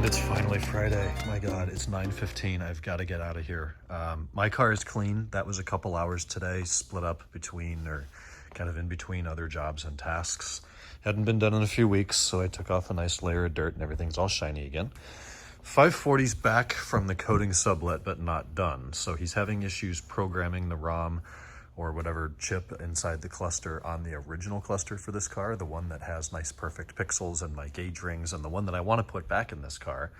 And it's finally Friday. My God, it's 9:15. I've got to get out of here. My car is clean. That was a couple hours today, split up between, or kind of in between other jobs and tasks. Hadn't been done in a few weeks, so I took off a nice layer of dirt and everything's all shiny again. 540's back from the coating sublet, but not done. So he's having issues programming the ROM or whatever chip inside the cluster on the original cluster for this car, the one that has nice perfect pixels and my gauge rings, and the one that I want to put back in this car.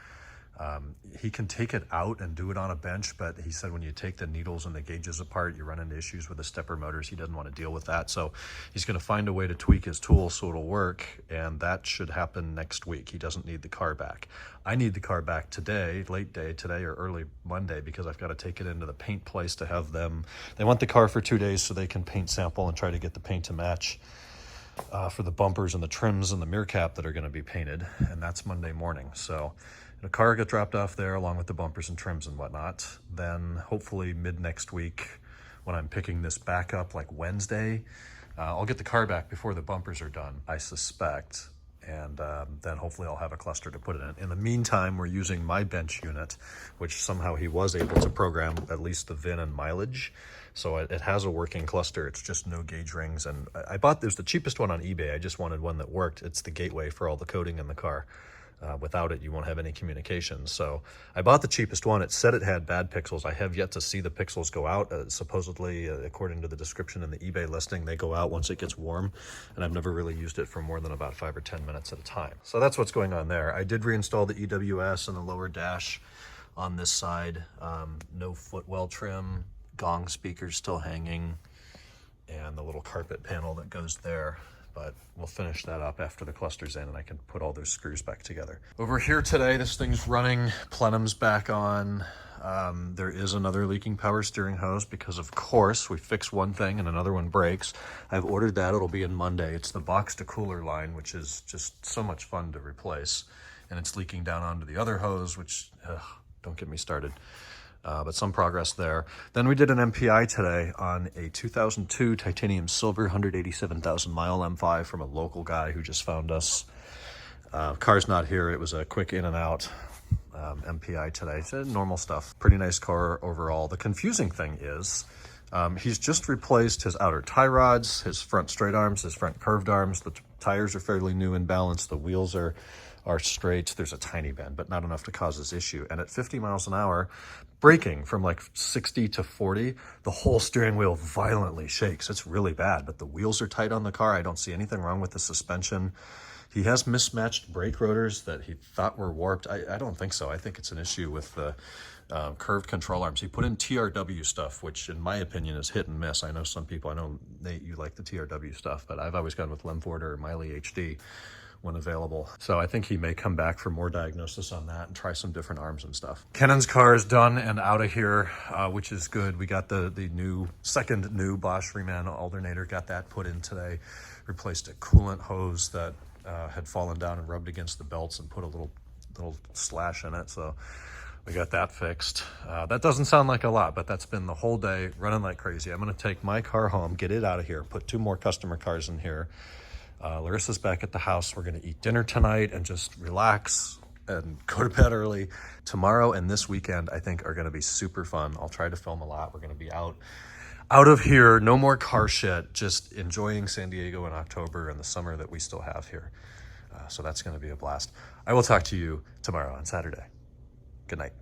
He can take it out and do it on a bench, but he said when you take the needles and the gauges apart, you run into issues with the stepper motors. He doesn't want to deal with that, so he's going to find a way to tweak his tool so it'll work, and that should happen next week. He doesn't need the car back. I need the car back today, late day today or early Monday, because I've got to take it into the paint place to have them. They want the car for 2 days so they can paint sample and try to get the paint to match for the bumpers and the trims and the mirror cap that are going to be painted, and that's Monday morning. So the car got dropped off there along with the bumpers and trims and whatnot. Then hopefully mid next week, when I'm picking this back up, like Wednesday, I'll get the car back before the bumpers are done, I suspect. And then hopefully I'll have a cluster to put it in. In the meantime, we're using my bench unit, which somehow he was able to program at least the VIN and mileage. So it has a working cluster. It's just no gauge rings. And I bought, there's the cheapest one on eBay. I just wanted one that worked. It's the gateway for all the coding in the car. Without it, you won't have any communication. So I bought the cheapest one. It said it had bad pixels. I have yet to see the pixels go out. Supposedly, according to the description in the eBay listing, they go out once it gets warm. And I've never really used it for more than about 5 or 10 minutes at a time. So that's what's going on there. I did reinstall the EWS and the lower dash on this side. No footwell trim, gong speakers still hanging, and the little carpet panel that goes there. But we'll finish that up after the cluster's in and I can put all those screws back together. Over here today, this thing's running, plenum's back on. There is another leaking power steering hose because of course we fix one thing and another one breaks. I've ordered that, it'll be in Monday. It's the box to cooler line, which is just so much fun to replace. And it's leaking down onto the other hose, which, don't get me started. But some progress there. Then we did an MPI today on a 2002 titanium silver 187,000 mile M5 from a local guy who just found us. Car's not here. It was a quick in and out MPI today. So normal stuff. Pretty nice car overall. The confusing thing is he's just replaced his outer tie rods, his front straight arms, his front curved arms. The tires are fairly new and balanced. The wheels are straight. There's a tiny bend, but not enough to cause this issue. And at 50 miles an hour, braking from like 60 to 40, the whole steering wheel violently shakes. It's really bad, but the wheels are tight on the car. I don't see anything wrong with the suspension. He has mismatched brake rotors that he thought were warped. I don't think so. I think it's an issue with the curved control arms. He put in TRW stuff, which in my opinion is hit and miss. I know some people, I know Nate, you like the TRW stuff, but I've always gone with Lemford or Miley HD when available. So I think he may come back for more diagnosis on that and try some different arms and stuff. Kennan's car is done and out of here, which is good. We got the second new Bosch Reman alternator, got that put in today. Replaced a coolant hose that had fallen down and rubbed against the belts and put a little slash in it. So we got that fixed. That doesn't sound like a lot, but that's been the whole day running like crazy. I'm gonna take my car home, get it out of here, put 2 more customer cars in here. Larissa's back at the house. We're going to eat dinner tonight and just relax and go to bed early. Tomorrow and this weekend, I think, are going to be super fun. I'll try to film a lot. We're going to be out of here. No more car shit. Just enjoying San Diego in October and the summer that we still have here. So that's going to be a blast. I will talk to you tomorrow on Saturday. Good night.